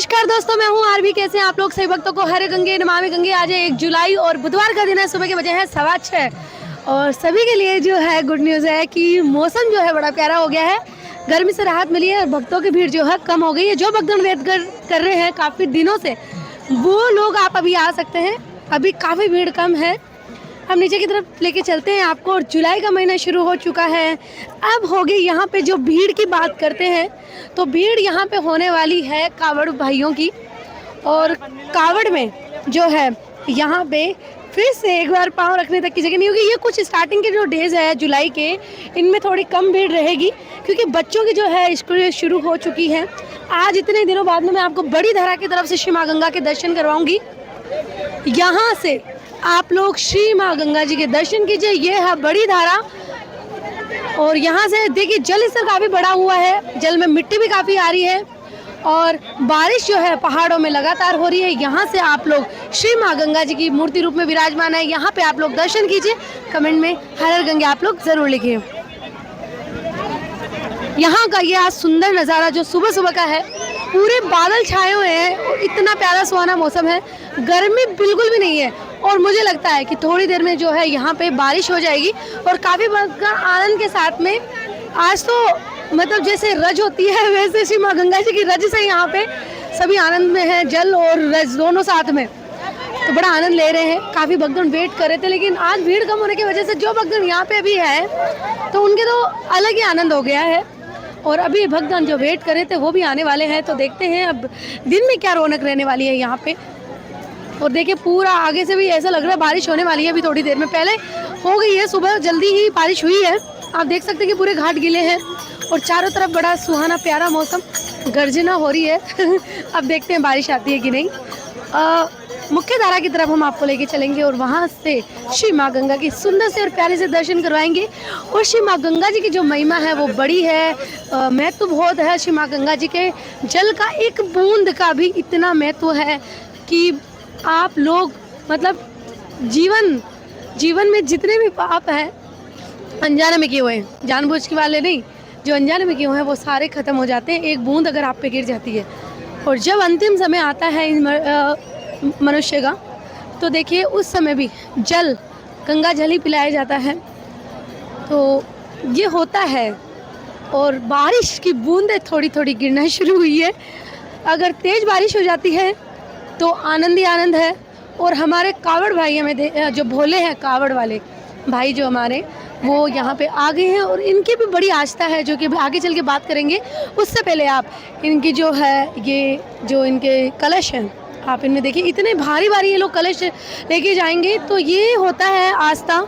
नमस्कार दोस्तों, मैं हूँ आरवी। कैसे हैं आप लोग? सभी भक्तों को हरे गंगे नमामि गंगे। आज है 1 जुलाई और बुधवार का दिन है। सुबह के बजे हैं 6:15 और सभी के लिए जो है गुड न्यूज़ है कि मौसम जो है बड़ा प्यारा हो गया है। गर्मी से राहत मिली है और भक्तों की भीड़ जो है कम हो गई है। जो भक्तगण वेट कर रहे हैं काफ़ी दिनों से, वो लोग आप अभी आ सकते हैं। अभी काफ़ी भीड़ कम है। हम नीचे की तरफ लेके चलते हैं आपको। और जुलाई का महीना शुरू हो चुका है। अब होगी यहाँ पे जो भीड़ की बात करते हैं तो भीड़ यहाँ पे होने वाली है कावड़ भाइयों की। और कावड़ में जो है यहाँ पे फिर से एक बार पाँव रखने तक की जगह नहीं होगी। ये कुछ स्टार्टिंग के जो डेज़ है जुलाई के, इनमें थोड़ी कम भीड़ रहेगी क्योंकि बच्चों की जो है स्कूल शुरू हो चुकी है। आज इतने दिनों बाद में मैं आपको बड़ी धारा की तरफ से श्री माँ गंगा के दर्शन करवाऊँगी। यहाँ से आप लोग श्री माँ गंगा जी के दर्शन कीजिए। ये है बड़ी धारा और यहाँ से देखिए जल स्तर काफ़ी बड़ा हुआ है। जल में मिट्टी भी काफ़ी आ रही है और बारिश जो है पहाड़ों में लगातार हो रही है। यहाँ से आप लोग श्री माँ गंगा जी की मूर्ति रूप में विराजमान है। यहाँ पे आप लोग दर्शन कीजिए। कमेंट में हर हर गंगे आप लोग ज़रूर लिखिए। यहाँ का ये आज सुंदर नज़ारा जो सुबह सुबह का है, पूरे बादल छाए हुए हैं और इतना प्यारा सुहाना मौसम है। गर्मी बिल्कुल भी नहीं है और मुझे लगता है कि थोड़ी देर में जो है यहाँ पे बारिश हो जाएगी और काफ़ी आनंद के साथ में आज तो मतलब जैसे रज होती है वैसे श्री माँ गंगा जी की रज से यहाँ पे सभी आनंद में हैं। जल और रज दोनों साथ में, तो बड़ा आनंद ले रहे हैं। काफ़ी भक्तगण वेट कर रहे थे लेकिन आज भीड़ कम होने की वजह से जो भक्तगण यहाँ पे अभी है तो उनके तो अलग ही आनंद हो गया है। और अभी भक्तगण जो वेट कर रहे थे वो भी आने वाले हैं। तो देखते हैं अब दिन में क्या रौनक रहने वाली है यहाँ पे। और देखिए पूरा आगे से भी ऐसा लग रहा है बारिश होने वाली है अभी थोड़ी देर में। पहले हो गई है, सुबह जल्दी ही बारिश हुई है। आप देख सकते हैं कि पूरे घाट गीले हैं और चारों तरफ बड़ा सुहाना प्यारा मौसम, गर्जना हो रही है। अब देखते हैं बारिश आती है कि नहीं। मुख्य धारा की तरफ हम आपको लेके चलेंगे और वहाँ से श्री माँ गंगा की सुंदर से और प्यारे से दर्शन करवाएंगे। और श्री माँ गंगा जी की जो महिमा है वो बड़ी है, महत्व बहुत है। श्री माँ गंगा जी के जल का एक बूंद का भी इतना महत्व है कि आप लोग मतलब जीवन में जितने भी पाप हैं अनजाने में किए हुए हैं, जानबूझ के वाले नहीं, जो अनजाने में किए हुए हैं वो सारे ख़त्म हो जाते हैं एक बूंद अगर आप पे गिर जाती है। और जब अंतिम समय आता है मनुष्य का तो देखिए उस समय भी जल गंगा जल ही पिलाया जाता है। तो ये होता है और बारिश की बूंदें थोड़ी थोड़ी गिरना शुरू हुई है। अगर तेज़ बारिश हो जाती है तो आनंद ही आनंद है। और हमारे कावड़ भाई हमें जो भोले हैं, कावड़ वाले भाई जो हमारे, वो यहाँ पे आ गए हैं और इनकी भी बड़ी आस्था है जो कि आगे चल के बात करेंगे। उससे पहले आप इनकी जो है ये जो इनके कलश हैं आप इनमें देखिए, इतने भारी भारी ये लोग कलश लेके जाएंगे। तो ये होता है आस्था,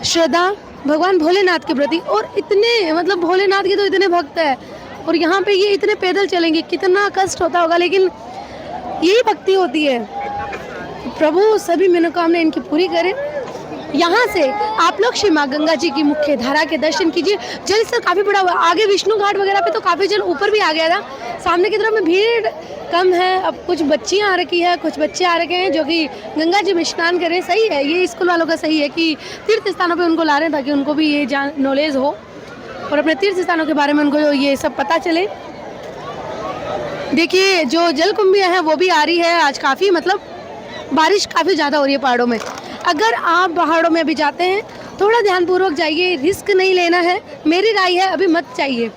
श्रद्धा भगवान भोलेनाथ के प्रति। और इतने मतलब भोलेनाथ के तो इतने भक्त है और यहाँ पे ये इतने पैदल चलेंगे, कितना कष्ट होता होगा, लेकिन यही भक्ति होती है। प्रभु सभी मनोकामना इनकी पूरी करे। यहाँ से आप लोग श्री माँ गंगा जी की मुख्य धारा के दर्शन कीजिए। जल स्तर काफ़ी बड़ा हुआ, आगे विष्णु घाट वगैरह पे तो काफ़ी जल ऊपर भी आ गया था। सामने की तरफ में भीड़ कम है। अब कुछ बच्चियाँ आ रखी है, कुछ बच्चे आ रखे हैं जो कि गंगा जी में स्नान करें। सही है, ये स्कूल वालों का सही है कि तीर्थ स्थानों पर उनको ला रहे हैं ताकि उनको भी ये नॉलेज हो और अपने तीर्थ स्थानों के बारे में उनको ये सब पता चले। देखिए जो जल कुंभियाँ हैं वो भी आ रही है। आज काफ़ी मतलब बारिश काफ़ी ज़्यादा हो रही है पहाड़ों में। अगर आप पहाड़ों में अभी जाते हैं थोड़ा ध्यानपूर्वक जाइए, रिस्क नहीं लेना है, मेरी राय है, अभी मत जाइए।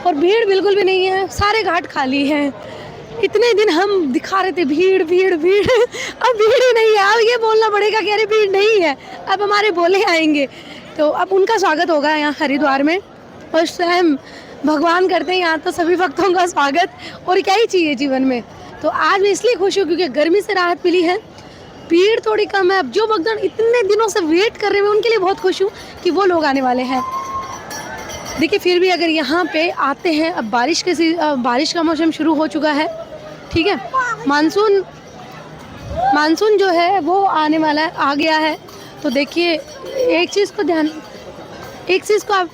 और भीड़ बिल्कुल भी नहीं है, सारे घाट खाली हैं। इतने दिन हम दिखा रहे थे भीड़ भीड़ भीड़, अब भीड़ ही नहीं है। अब ये बोलना पड़ेगा कि अरे भीड़ नहीं है, अब हमारे भोले आएंगे। तो अब उनका स्वागत होगा यहाँ हरिद्वार में और स्वयं भगवान करते हैं यहाँ तो सभी भक्तों का स्वागत। और क्या ही चाहिए जीवन में। तो आज मैं इसलिए खुश हूँ क्योंकि गर्मी से राहत मिली है, भीड़ थोड़ी कम है। अब जो भक्तगण इतने दिनों से वेट कर रहे हैं उनके लिए बहुत खुश हूँ कि वो लोग आने वाले हैं। देखिए फिर भी अगर यहाँ पे आते हैं, अब बारिश का मौसम शुरू हो चुका है, ठीक है। मानसून जो है वो आने वाला है, आ गया है। तो देखिए एक चीज़ को आप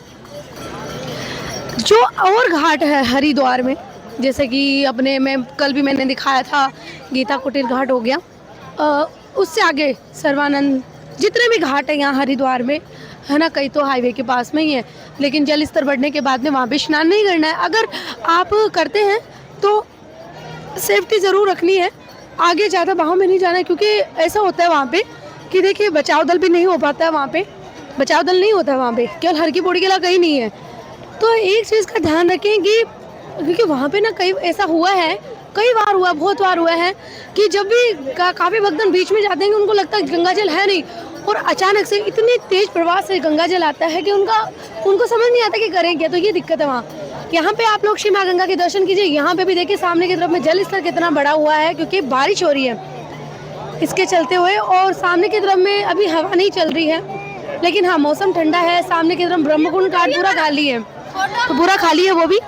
जो और घाट है हरिद्वार में, जैसे कि अपने में कल भी मैंने दिखाया था गीता कुटीर घाट हो गया, उससे आगे सर्वानंद, जितने भी घाट हैं यहाँ हरिद्वार में है ना, कई तो हाईवे के पास में ही है, लेकिन जल स्तर बढ़ने के बाद में वहाँ भी स्नान नहीं करना है। अगर आप करते हैं तो सेफ्टी ज़रूर रखनी है, आगे ज़्यादा बहाव में नहीं जाना है, क्योंकि ऐसा होता है वहाँ पे कि देखिए बचाव दल भी नहीं हो पाता है, वहाँ पे बचाव दल नहीं होता है वहाँ पे, केवल हर की पौड़ी के अलावा कहीं नहीं है। तो एक चीज़ का ध्यान रखें कि क्योंकि वहाँ पे ना कई ऐसा हुआ है, कई बार हुआ, बहुत बार हुआ है कि जब भी काफ़ी भक्तजन बीच में जाते हैं उनको लगता है गंगा जल है नहीं, और अचानक से इतनी तेज़ प्रवाह से गंगा जल आता है कि उनको समझ नहीं आता कि करें क्या। तो ये दिक्कत है वहाँ। यहाँ पे आप लोग श्री माँ गंगा के दर्शन कीजिए। यहाँ पे भी देखिए सामने की तरफ में जल स्तर कितना बड़ा हुआ है, क्योंकि बारिश हो रही है इसके चलते हुए, और सामने की तरफ में अभी हवा नहीं चल रही है, लेकिन हाँ मौसम ठंडा है। सामने की तरफ ब्रह्मकुंड घाट पूरा खाली है, तो पूरा खाली है वो भी।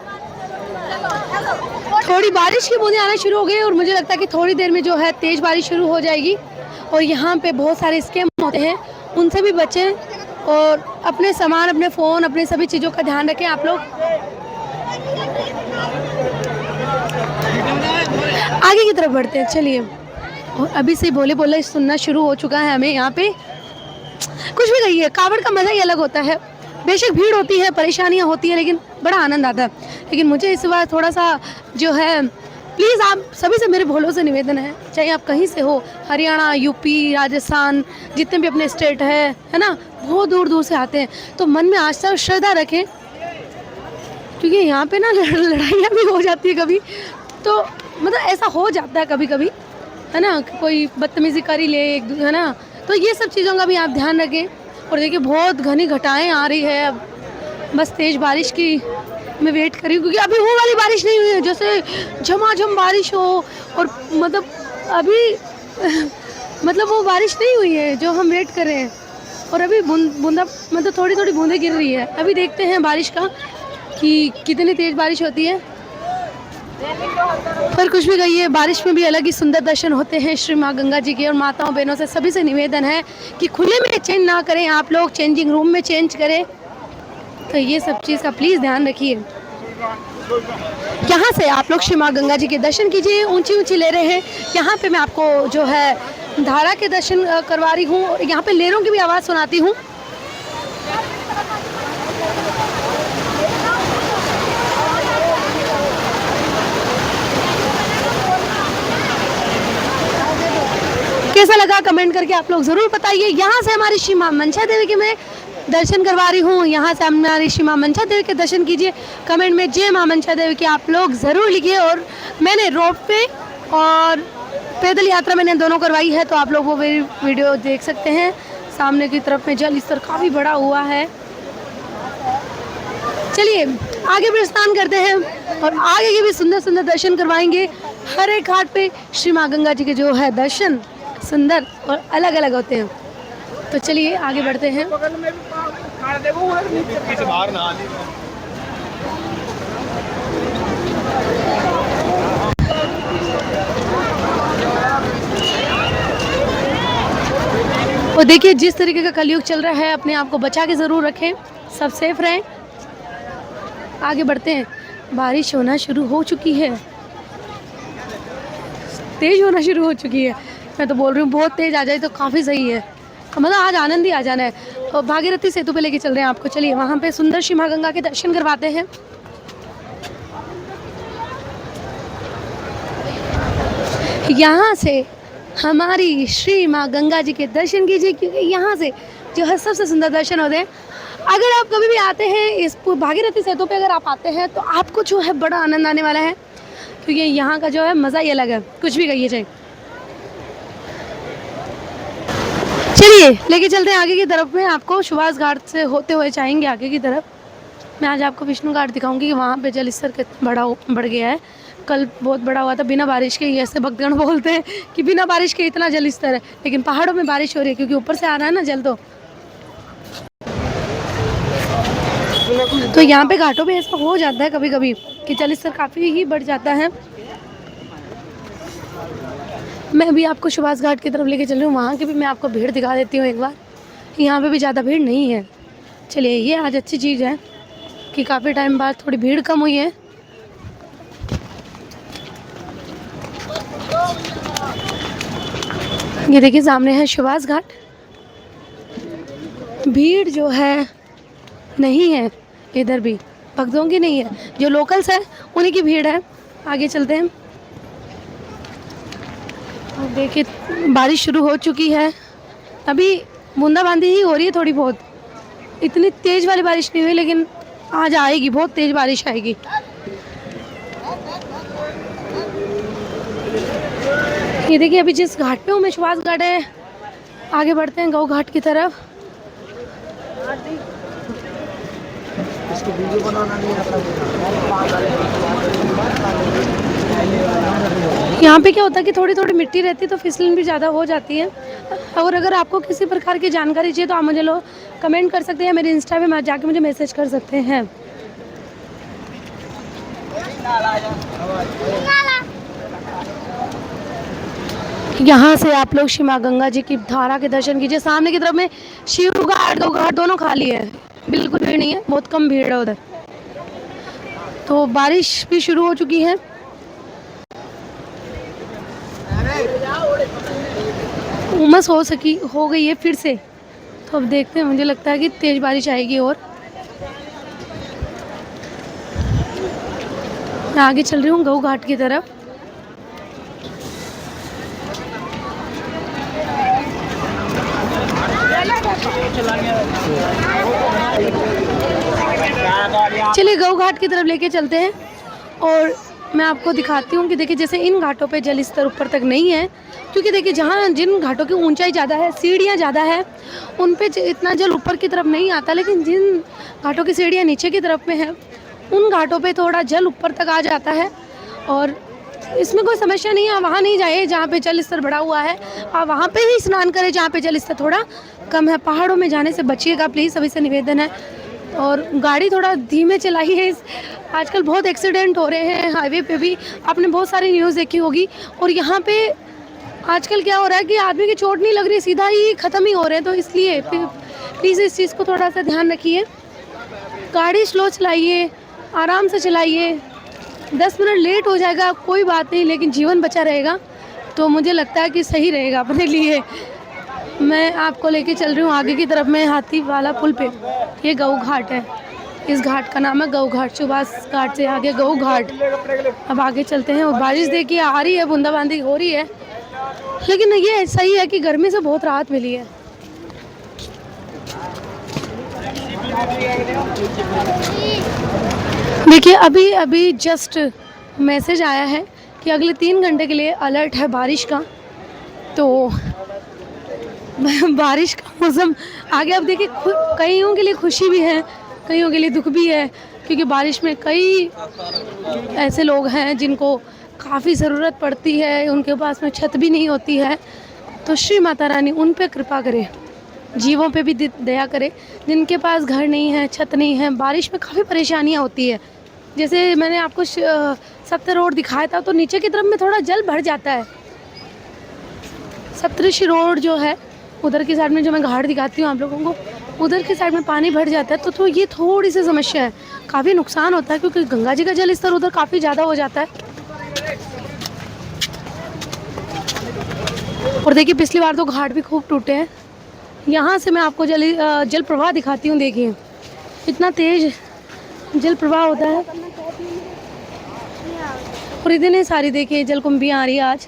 थोड़ी बारिश की बूंदें आना शुरू हो गई और मुझे लगता है कि थोड़ी देर में जो है तेज़ बारिश शुरू हो जाएगी। और यहाँ पे बहुत सारे स्कैम होते हैं, उनसे भी बचें और अपने सामान, अपने फ़ोन, अपने सभी चीज़ों का ध्यान रखें आप लोग। आगे की तरफ बढ़ते हैं, चलिए। और अभी से बोले बोले सुनना शुरू हो चुका है हमें यहाँ पे। कुछ भी कहिए, कावड़ का मज़ा ही अलग होता है। बेशक भीड़ होती है, परेशानियाँ होती है, लेकिन बड़ा आनंद आता है। लेकिन मुझे इस बार थोड़ा सा जो है, प्लीज़ आप सभी से मेरे भोलों से निवेदन है, चाहे आप कहीं से हो, हरियाणा, यूपी, राजस्थान, जितने भी अपने स्टेट है ना, बहुत दूर दूर से आते हैं, तो मन में आस्था और श्रद्धा रखें, क्योंकि यहाँ पे ना लड़ाइयाँ भी हो जाती है कभी। तो मतलब ऐसा हो जाता है कभी कभी, है ना, कोई बदतमीज़ी कर ही ले एक दूसरे, है ना। तो ये सब चीज़ों का भी आप ध्यान रखें। और देखिए बहुत घनी घटाएं आ रही है, अब बस तेज़ बारिश की मैं वेट कर रही हूँ, क्योंकि अभी वो वाली बारिश नहीं हुई है जैसे झमाझम बारिश हो, और मतलब अभी मतलब वो बारिश नहीं हुई है जो हम वेट कर रहे हैं। और अभी बूंदा मतलब थोड़ी थोड़ी बूंदें गिर रही है। अभी देखते हैं बारिश का कि कितनी तेज़ बारिश होती है। पर कुछ भी कहिए, बारिश में भी अलग ही सुंदर दर्शन होते हैं श्री माँ गंगा जी के। और माताओं बहनों से सभी से निवेदन है कि खुले में चेंज ना करें, आप लोग चेंजिंग रूम में चेंज करें। तो ये सब चीज़ का प्लीज़ ध्यान रखिए। यहाँ से आप लोग श्री माँ गंगा जी के दर्शन कीजिए। ऊंची ऊंची लहरें हैं, यहाँ पे मैं आपको जो है धारा के दर्शन करवा रही हूँ, और यहाँ पे लहरों की भी आवाज़ सुनाती हूँ। कैसा लगा कमेंट करके आप लोग ज़रूर बताइए। यहाँ से हमारी श्री माँ मनसा देवी के मैं दर्शन करवा रही हूँ, यहाँ से हमारी श्री माँ मनसा देवी के दर्शन कीजिए। कमेंट में जय माँ मनसा देवी के आप लोग ज़रूर लिखिए। और मैंने रोप पे और पैदल यात्रा मैंने दोनों करवाई है, तो आप लोग वो वीडियो देख सकते हैं। सामने की तरफ में जल स्तर काफ़ी बड़ा हुआ है। चलिए आगे प्रस्थान करते हैं और आगे के भी सुंदर सुंदर दर्शन करवाएंगे। हर एक घाट पे श्री माँ गंगा जी के जो है दर्शन सुंदर और अलग अलग होते हैं। तो चलिए आगे बढ़ते हैं। और देखिए जिस तरीके का कलयुग चल रहा है, अपने आप को बचा के ज़रूर रखें, सब सेफ रहें। आगे बढ़ते हैं। बारिश होना शुरू हो चुकी है, तेज़ होना शुरू हो चुकी है। मैं तो बोल रही हूँ बहुत तेज़ आ जाए तो काफ़ी सही है, मतलब आज आनंद ही आ जाना है। और भागीरथी सेतु पे लेके चल रहे हैं आपको। चलिए वहाँ पे सुंदर श्री माँ गंगा के दर्शन करवाते हैं। यहाँ से हमारी श्री माँ गंगा जी के दर्शन कीजिए, क्योंकि यहाँ से जो है सबसे सुंदर दर्शन होते हैं। अगर आप कभी भी आते हैं इस भागीरथी सेतु पे, अगर आप आते हैं तो आपको जो है बड़ा आनंद आने वाला है, क्योंकि यहाँ का जो है मज़ा ही अलग है। कुछ भी कहिए चाहे। चलिए लेके चलते हैं आगे की तरफ में। आपको सुभाष घाट से होते हुए जाएंगे आगे की तरफ। मैं आज आपको विष्णु घाट दिखाऊंगी कि वहाँ पे जल स्तर कितना बढ़ गया है। कल बहुत बड़ा हुआ था बिना बारिश के, ऐसे भक्तगण बोलते हैं कि बिना बारिश के इतना जल स्तर है, लेकिन पहाड़ों में बारिश हो रही है क्योंकि ऊपर से आ रहा है ना जल। तो यहाँ पे घाटों पे ऐसा हो जाता है कभी कभी कि जल स्तर काफ़ी ही बढ़ जाता है। मैं भी आपको सुभाष घाट की तरफ लेके चल रही हूँ। वहाँ की भी मैं आपको भीड़ दिखा देती हूँ एक बार। यहाँ पे भी ज़्यादा भीड़ नहीं है। चलिए ये आज अच्छी चीज़ है कि काफ़ी टाइम बाद थोड़ी भीड़ कम हुई है। ये देखिए सामने है सुभाष घाट। भीड़ जो है नहीं है इधर भी, भक्तों की नहीं है, जो लोकल्स है उन्हीं की भीड़ है। आगे चलते हैं। देखिए बारिश शुरू हो चुकी है, अभी बूंदाबांदी ही हो रही है थोड़ी बहुत, इतनी तेज़ वाली बारिश नहीं हुई, लेकिन आज आएगी, बहुत तेज़ बारिश आएगी। ये देखिए अभी जिस घाट पे हूँ मैं, सुभाष घाट है, आगे बढ़ते हैं गऊ घाट की तरफ। यहाँ पे क्या होता है कि थोड़ी थोड़ी मिट्टी रहती है तो फिसलन भी ज़्यादा हो जाती है। और अगर आपको किसी प्रकार की जानकारी चाहिए तो आप मुझे कमेंट कर सकते हैं, मेरे इंस्टा पे जाके मुझे मैसेज कर सकते हैं। यहाँ से आप लोग शिव माँ गंगा जी की धारा के दर्शन कीजिए। सामने की तरफ में शिव घाट, गौ घाट दोनों खाली है, बिल्कुल भीड़ नहीं है, बहुत कम भीड़ है उधर। तो बारिश भी शुरू हो चुकी है। उमस हो गई है फिर से, तो अब देखते हैं, मुझे लगता है कि तेज बारिश आएगी। और मैं आगे चल रही हूँ गऊ घाट की तरफ। चलिए गऊ घाट की तरफ लेके चलते हैं और मैं आपको दिखाती हूँ कि देखिए जैसे इन घाटों पे जल स्तर ऊपर तक नहीं है, क्योंकि देखिए जहाँ जिन घाटों की ऊंचाई ज़्यादा है, सीढ़ियाँ ज़्यादा है, उन पे इतना जल ऊपर की तरफ नहीं आता, लेकिन जिन घाटों की सीढ़ियाँ नीचे की तरफ में है, उन घाटों पे थोड़ा जल ऊपर तक आ जाता है। और इसमें कोई समस्या नहीं है, आप वहाँ नहीं जाइए जहाँ पे जल स्तर बढ़ा हुआ है, आप वहाँ पे ही स्नान करें जहाँ पे जल स्तर थोड़ा कम है। पहाड़ों में जाने से बचिएगा प्लीज़, सभी से निवेदन है। और गाड़ी थोड़ा धीमे चलाइए, आजकल बहुत एक्सीडेंट हो रहे हैं हाईवे पे भी, आपने बहुत सारी न्यूज़ देखी होगी। और यहाँ पे आजकल क्या हो रहा है कि आदमी की चोट नहीं लग रही, सीधा ही ख़त्म ही हो रहे हैं, तो इसलिए प्लीज़ इस चीज़ को थोड़ा सा ध्यान रखिए। गाड़ी स्लो चलाइए, आराम से चलाइए। 10 मिनट लेट हो जाएगा कोई बात नहीं, लेकिन जीवन बचा रहेगा तो मुझे लगता है कि सही रहेगा अपने लिए। मैं आपको लेके चल रही हूँ आगे की तरफ में, हाथी वाला पुल पे। ये गऊ घाट है, इस घाट का नाम है गऊ घाट। सुभाष घाट से आगे गऊ घाट। अब आगे चलते हैं। और बारिश देखिए आ रही है, बूंदाबांदी हो रही है, लेकिन ये सही है कि गर्मी से बहुत राहत मिली है। देखिए अभी जस्ट मैसेज आया है कि अगले 3 घंटे के लिए अलर्ट है बारिश का, तो बारिश का मौसम आ गया। अब देखिए कईयों के लिए खुशी भी है, कईयों के लिए दुख भी है, क्योंकि बारिश में कई ऐसे लोग हैं जिनको काफ़ी ज़रूरत पड़ती है, उनके पास में छत भी नहीं होती है। तो श्री माता रानी उन पे कृपा करे, जीवों पे भी दया करे, जिनके पास घर नहीं है, छत नहीं है। बारिश में काफ़ी परेशानियाँ होती है। जैसे मैंने आपको सप्तऋषि रोड दिखाया था, तो नीचे की तरफ में थोड़ा जल भर जाता है। सप्तऋषि रोड जो है उधर की साइड में, जो मैं घाट दिखाती हूँ आप लोगों को, उधर की साइड में पानी भर जाता है। तो ये थोड़ी सी समस्या है, काफ़ी नुकसान होता है, क्योंकि गंगा जी का जल स्तर उधर काफ़ी ज़्यादा हो जाता है। और देखिए पिछली बार तो घाट भी खूब टूटे हैं। यहाँ से मैं आपको जल प्रवाह दिखाती हूँ। देखिए इतना तेज जल प्रवाह होता है, और इतने सारी देखिए जलकुंभियाँ आ रही है आज।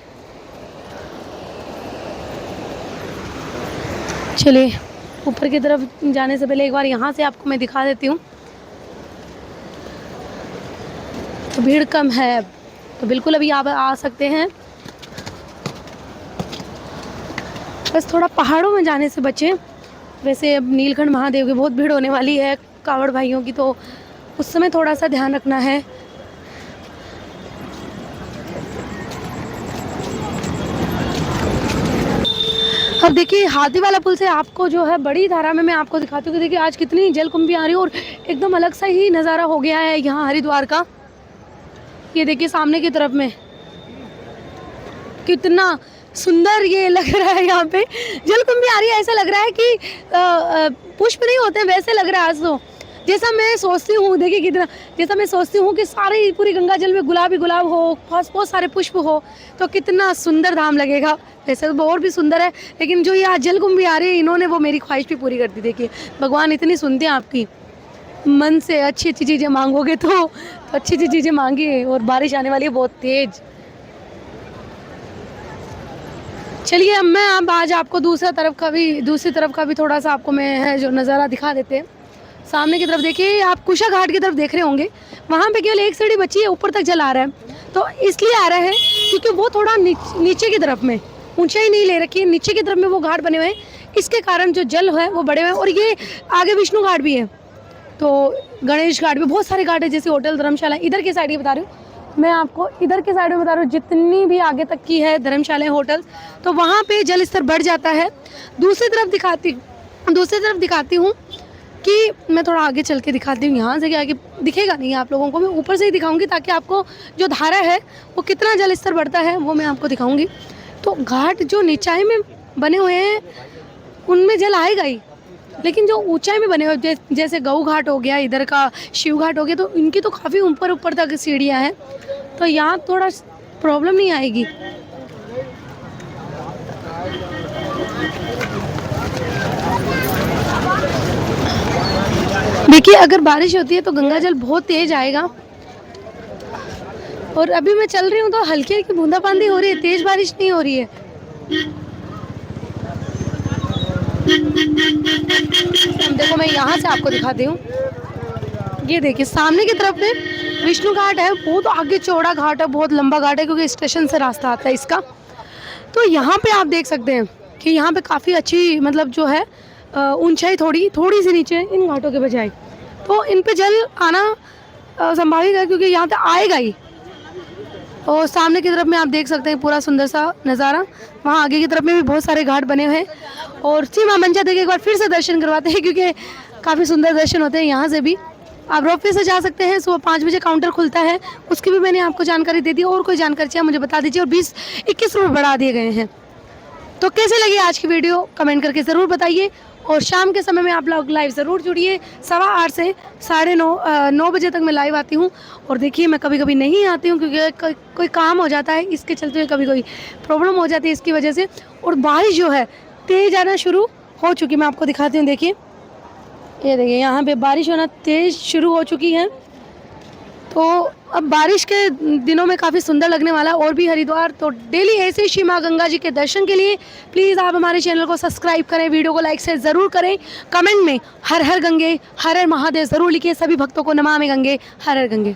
चलिए ऊपर की तरफ जाने से पहले एक बार यहाँ से आपको मैं दिखा देती हूँ। तो भीड़ कम है, तो बिल्कुल अभी आप आ सकते हैं, बस थोड़ा पहाड़ों में जाने से बचें। वैसे अब नीलकंठ महादेव की बहुत भीड़ होने वाली है, कांवड़ भाइयों की, तो उस समय थोड़ा सा ध्यान रखना है। अब देखिए हाथी वाला पुल से आपको जो है बड़ी धारा में मैं आपको दिखाती हूँ कि देखिए आज कितनी जलकुंभी आ रही है, और एकदम अलग सा ही नज़ारा हो गया है यहाँ हरिद्वार का। ये देखिए सामने की तरफ में कितना सुंदर ये लग रहा है, यहाँ पे जलकुंभी आ रही है, ऐसा लग रहा है कि पुष्प नहीं होते वैसे लग रहा है आज तो। जैसा मैं सोचती हूँ, देखिए कितना, जैसा मैं सोचती हूँ कि सारी पूरी गंगा जल में गुलाब ही गुलाब हो, बहुत सारे पुष्प हो, तो कितना सुंदर धाम लगेगा। वैसे तो और भी सुंदर है, लेकिन जो ये आज जलकुंभी आ रही है, इन्होंने वो मेरी ख्वाहिश भी पूरी कर दी। देखिए भगवान इतनी सुनते हैं आपकी, मन से अच्छी अच्छी चीज़ें मांगोगे तो अच्छी अच्छी चीज़ें मांगिए। और बारिश आने वाली है बहुत तेज़। चलिए अब मैं अब आज आपको दूसरी तरफ का भी थोड़ा सा आपको मैं है जो नज़ारा दिखा देते हैं। सामने की तरफ देखिए, आप कुशा घाट की तरफ देख रहे होंगे, वहाँ पे केवल एक सीढ़ी बची है, ऊपर तक जल आ रहा है। तो इसलिए आ रहा है क्योंकि वो थोड़ा नीचे की तरफ में ऊंचाई नहीं ले रखी है, नीचे की तरफ में वो घाट बने हुए हैं, इसके कारण जो जल है वो बड़े हुए हैं। और ये आगे विष्णु घाट भी है, तो गणेश घाट भी, बहुत सारे घाट है, जैसे होटल धर्मशाला। इधर की साइड ये बता रही हूँ मैं आपको, इधर के साइड में बता रही हूँ, जितनी भी आगे तक की है धर्मशालाएं, होटल, तो वहाँ पे जल स्तर बढ़ जाता है। दूसरी तरफ दिखाती हूँ कि मैं थोड़ा आगे चल के दिखाती हूँ। यहाँ से क्या आगे दिखेगा नहीं आप लोगों को, मैं ऊपर से ही दिखाऊंगी ताकि आपको जो धारा है वो कितना जल स्तर बढ़ता है वो मैं आपको दिखाऊंगी। तो घाट जो नीचाई में बने हुए हैं उनमें जल आएगा ही, लेकिन जो ऊंचाई में बने हुए जैसे गऊ घाट हो गया, इधर का शिव घाट हो गया, तो इनकी तो काफ़ी ऊपर तक सीढ़ियाँ हैं, तो यहाँ थोड़ा प्रॉब्लम नहीं आएगी। देखिए अगर बारिश होती है तो गंगा जल बहुत तेज आएगा, और अभी मैं चल रही हूँ तो हल्की हल्की बूंदाबांदी हो रही है, तेज बारिश नहीं हो रही है। देखो मैं यहाँ से आपको दिखाती हूँ, ये देखिए सामने की तरफ में विष्णु घाट है, बहुत आगे चौड़ा घाट है, बहुत लंबा घाट है, क्योंकि स्टेशन से रास्ता आता है इसका। तो यहाँ पे आप देख सकते हैं कि यहाँ पे काफ़ी अच्छी मतलब जो है ऊंचाई थोड़ी सी नीचे है इन घाटों के बजाय, तो इन पे जल आना संभावित है, क्योंकि यहाँ पे आएगा ही। और सामने की तरफ में आप देख सकते हैं पूरा सुंदर सा नज़ारा, वहाँ आगे की तरफ में भी बहुत सारे घाट बने हुए हैं। और सीमा मंचा देख एक बार फिर से दर्शन करवाते हैं, क्योंकि काफ़ी सुंदर दर्शन होते हैं। यहाँ से भी आप रोपवे से जा सकते हैं, सुबह 5 बजे काउंटर खुलता है, उसकी भी मैंने आपको जानकारी दे दी। और कोई जानकारी चाहिए मुझे बता दीजिए। और 20-21 रुपये बढ़ा दिए गए हैं। तो कैसे लगी आज की वीडियो कमेंट करके ज़रूर बताइए, और शाम के समय में आप लोग लाइव ज़रूर जुड़िए। 8:15 से 9:30 बजे तक मैं लाइव आती हूँ। और देखिए मैं कभी कभी नहीं आती हूँ, क्योंकि कोई काम हो जाता है, इसके चलते कभी कोई प्रॉब्लम हो जाती है इसकी वजह से। और बारिश जो है तेज़ आना शुरू हो चुकी, मैं आपको दिखाती हूँ। देखिए ये देखिए यहाँ पे बारिश होना तेज़ शुरू हो चुकी है। तो अब बारिश के दिनों में काफ़ी सुंदर लगने वाला है और भी हरिद्वार। तो डेली ऐसे ही माँ गंगा जी के दर्शन के लिए प्लीज़ आप हमारे चैनल को सब्सक्राइब करें, वीडियो को लाइक शेयर ज़रूर करें। कमेंट में हर हर गंगे, हर हर महादेव ज़रूर लिखिए। सभी भक्तों को नमामि गंगे, हर हर गंगे।